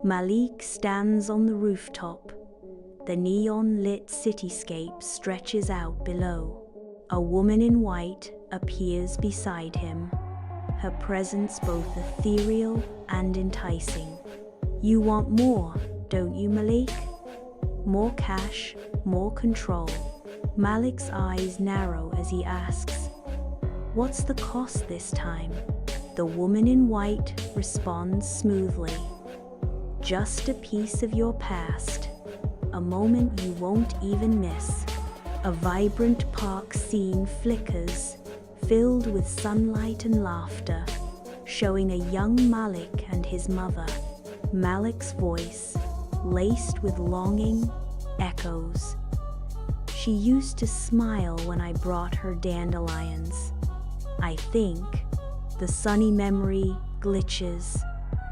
Malik stands on the rooftop. The neon-lit cityscape stretches out below. A woman in white appears beside him, her presence both ethereal and enticing. "You want more, don't you, Malik? More cash, more control." Malik's eyes narrow as he asks, "What's the cost this time?" The woman in white responds smoothly, "Just a piece of your past, a moment you won't even miss." A vibrant park scene flickers, filled with sunlight and laughter, showing a young Malik and his mother. Malik's voice, laced with longing, echoes. "She used to smile when I brought her dandelions. I think." The sunny memory glitches,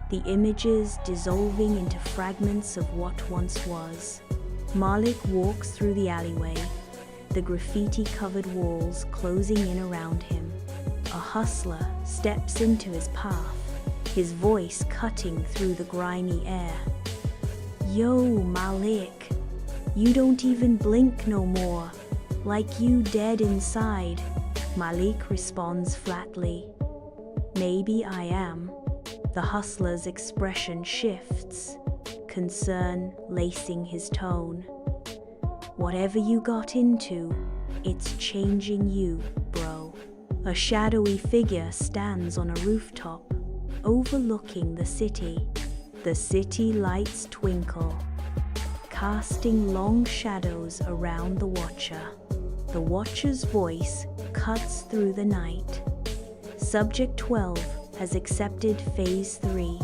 the images dissolving into fragments of what once was. Malik walks through the alleyway, the graffiti-covered walls closing in around him. A hustler steps into his path, his voice cutting through the grimy air. "Yo, Malik, you don't even blink no more, like you dead inside." Malik responds flatly, "Maybe I am." The hustler's expression shifts, concern lacing his tone. "Whatever you got into, it's changing you, bro." A shadowy figure stands on a rooftop, overlooking the city. The city lights twinkle, casting long shadows around the watcher. The watcher's voice cuts through the night. Subject 12 has accepted Phase 3.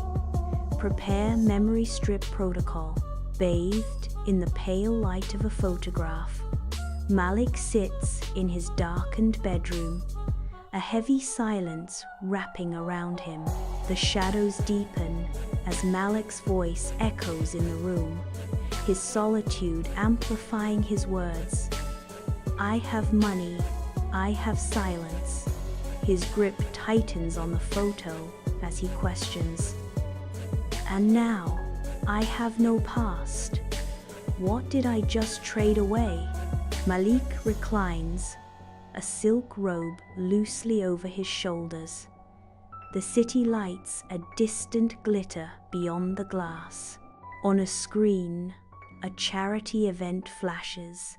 Prepare memory strip protocol. Bathed in the pale light of a photograph, Malik sits in his darkened bedroom, a heavy silence wrapping around him. The shadows deepen as Malik's voice echoes in the room, his solitude amplifying his words. "I have money, I have silence." His grip tightens on the photo as he questions, "And now, I have no past. What did I just trade away?" Malik reclines, a silk robe loosely over his shoulders. The city lights a distant glitter beyond the glass. On a screen, a charity event flashes,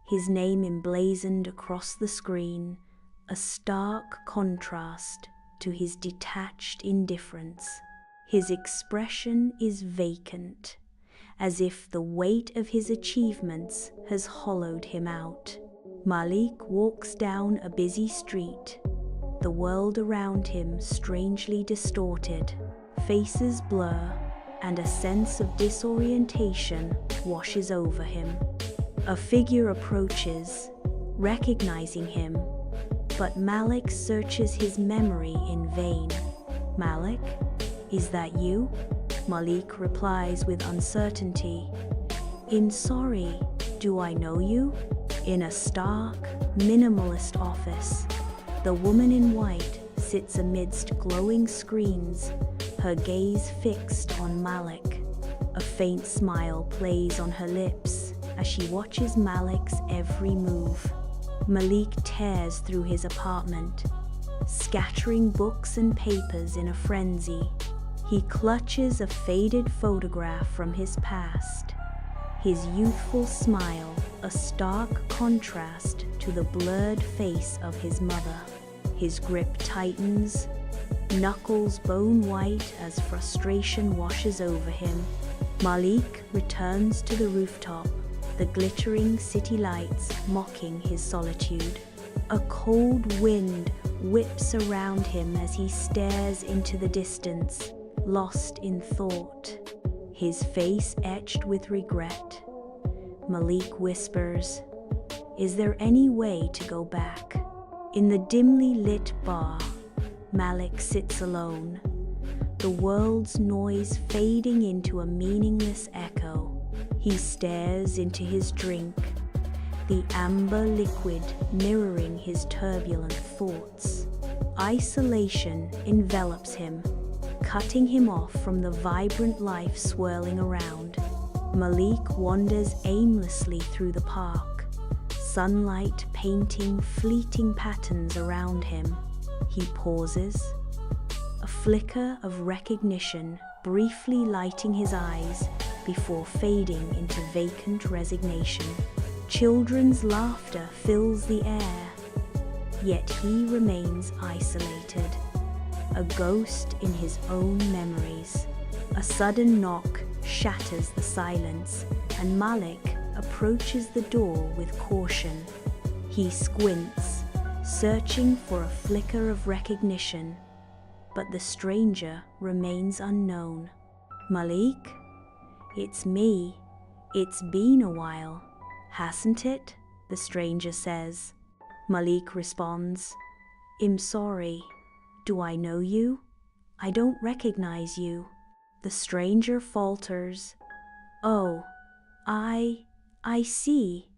his name emblazoned across the screen, a stark contrast to his detached indifference. His expression is vacant, as if the weight of his achievements has hollowed him out. Malik walks down a busy street, the world around him strangely distorted. Faces blur, and a sense of disorientation washes over him. A figure approaches, recognizing him, but Malik searches his memory in vain. "Malik, is that you?" Malik replies with uncertainty. Sorry, do I know you?" In a stark, minimalist office, the woman in white sits amidst glowing screens, her gaze fixed on Malik. A faint smile plays on her lips as she watches Malik's every move. Malik tears through his apartment, scattering books and papers in a frenzy. He clutches a faded photograph from his past, his youthful smile a stark contrast to the blurred face of his mother. His grip tightens, knuckles bone white as frustration washes over him. Malik returns to the rooftop, the glittering city lights mocking his solitude. A cold wind whips around him as he stares into the distance, lost in thought, his face etched with regret. Malik whispers, "Is there any way to go back?" In the dimly lit bar, Malik sits alone, the world's noise fading into a meaningless echo. He stares into his drink, the amber liquid mirroring his turbulent thoughts. Isolation envelops him, cutting him off from the vibrant life swirling around. Malik wanders aimlessly through the park, sunlight painting fleeting patterns around him. He pauses, a flicker of recognition briefly lighting his eyes before fading into vacant resignation. Children's laughter fills the air, yet he remains isolated, a ghost in his own memories. A sudden knock shatters the silence, and Malik approaches the door with caution. He squints, searching for a flicker of recognition, but the stranger remains unknown. "Malik? It's me. It's been a while, hasn't it?" the stranger says. Malik responds, "I'm sorry. Do I know you? I don't recognize you." The stranger falters, "Oh, I see.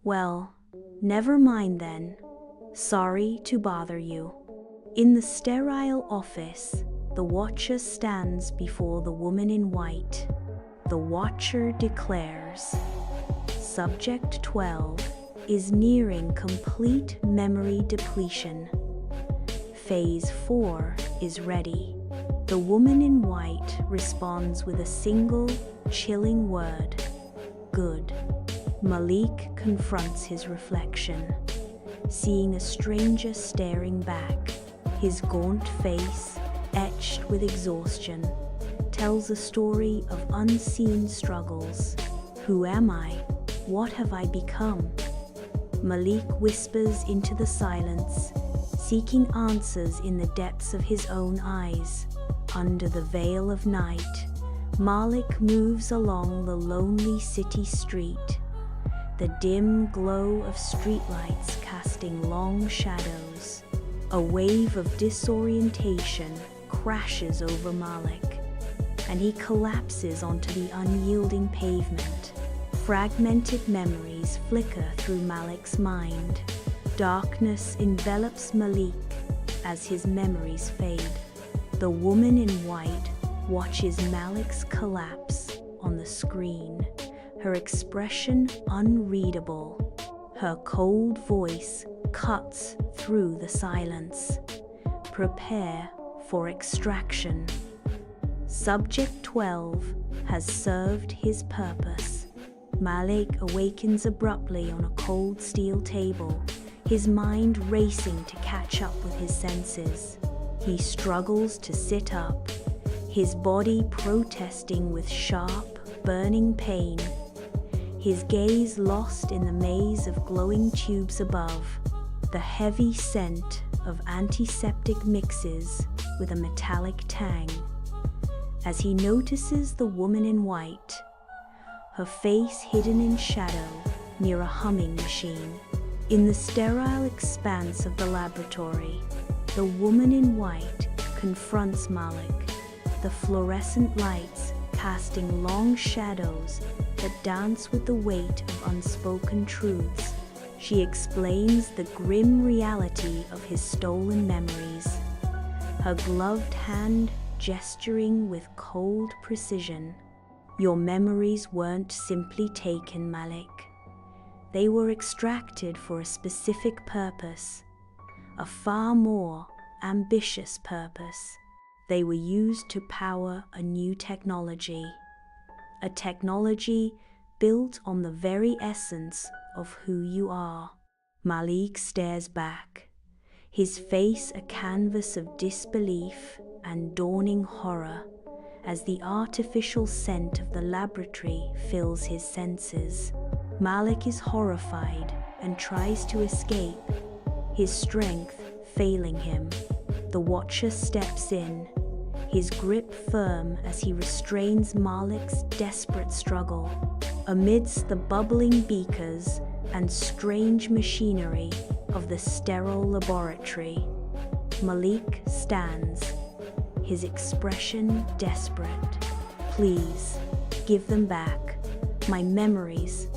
Well, never mind then. Sorry to bother you." In the sterile office, the Watcher stands before the woman in white. The Watcher declares, Subject 12 is nearing complete memory depletion. Phase 4 is ready. The woman in white responds with a single, chilling word, "Good." Malik confronts his reflection, seeing a stranger staring back. His gaunt face, etched with exhaustion, tells a story of unseen struggles. "Who am I? What have I become?" Malik whispers into the silence, seeking answers in the depths of his own eyes. Under the veil of night, Malik moves along the lonely city street, the dim glow of streetlights casting long shadows. A wave of disorientation crashes over Malik, and he collapses onto the unyielding pavement. Fragmented memories flicker through Malik's mind. Darkness envelops Malik as his memories fade. The woman in white watches Malik's collapse on the screen, her expression unreadable. Her cold voice cuts through the silence. Prepare for extraction. Subject 12 has served his purpose. Malik awakens abruptly on a cold steel table, his mind racing to catch up with his senses. He struggles to sit up, his body protesting with sharp, burning pain. His gaze lost in the maze of glowing tubes above, the heavy scent of antiseptic mixes with a metallic tang. As he notices the woman in white, her face hidden in shadow near a humming machine. In the sterile expanse of the laboratory, the woman in white confronts Malik, the fluorescent lights casting long shadows that dance with the weight of unspoken truths. She explains the grim reality of his stolen memories, her gloved hand gesturing with cold precision. "Your memories weren't simply taken, Malik. They were extracted for a specific purpose, a far more ambitious purpose. They were used to power a new technology, a technology built on the very essence of who you are." Malik stares back, his face a canvas of disbelief and dawning horror as the artificial scent of the laboratory fills his senses. Malik is horrified and tries to escape, his strength failing him. The Watcher steps in, his grip firm as he restrains Malik's desperate struggle. Amidst the bubbling beakers and strange machinery of the sterile laboratory, Malik stands, his expression desperate. "Please, give them back. My memories.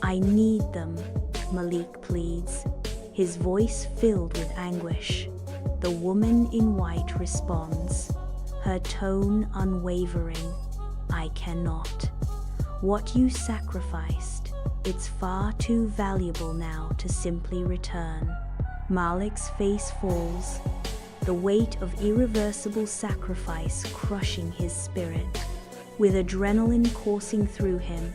I need them," Malik pleads, his voice filled with anguish. The woman in white responds, her tone unwavering. "I cannot. What you sacrificed, it's far too valuable now to simply return." Malik's face falls, the weight of irreversible sacrifice crushing his spirit. With adrenaline coursing through him,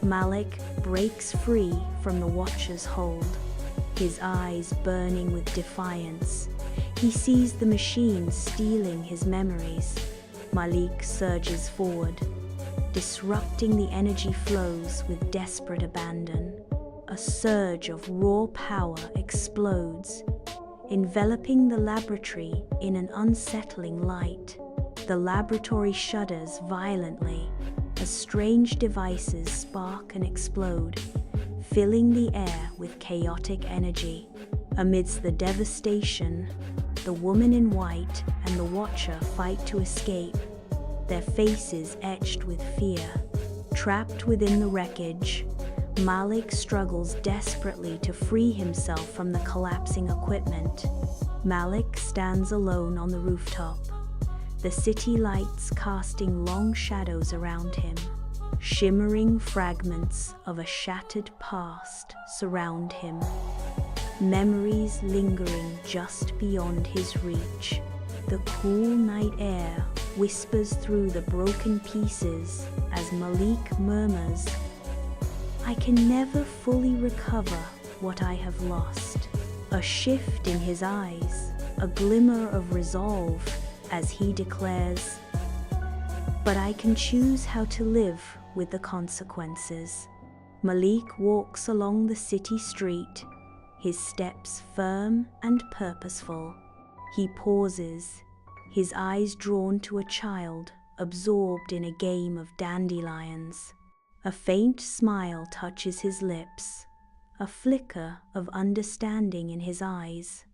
Malik breaks free from the Watcher's hold, his eyes burning with defiance. He sees the machine stealing his memories. Malik surges forward, disrupting the energy flows with desperate abandon. A surge of raw power explodes, enveloping the laboratory in an unsettling light. The laboratory shudders violently as strange devices spark and explode, filling the air with chaotic energy. Amidst the devastation, the woman in white and the Watcher fight to escape, their faces etched with fear. Trapped within the wreckage, Malik struggles desperately to free himself from the collapsing equipment. Malik stands alone on the rooftop, the city lights casting long shadows around him. Shimmering fragments of a shattered past surround him, memories lingering just beyond his reach. The cool night air whispers through the broken pieces as Malik murmurs, "I can never fully recover what I have lost." A shift in his eyes, a glimmer of resolve as he declares, "But I can choose how to live with the consequences." Malik walks along the city street, his steps firm and purposeful. He pauses, his eyes drawn to a child absorbed in a game of dandelions. A faint smile touches his lips, a flicker of understanding in his eyes.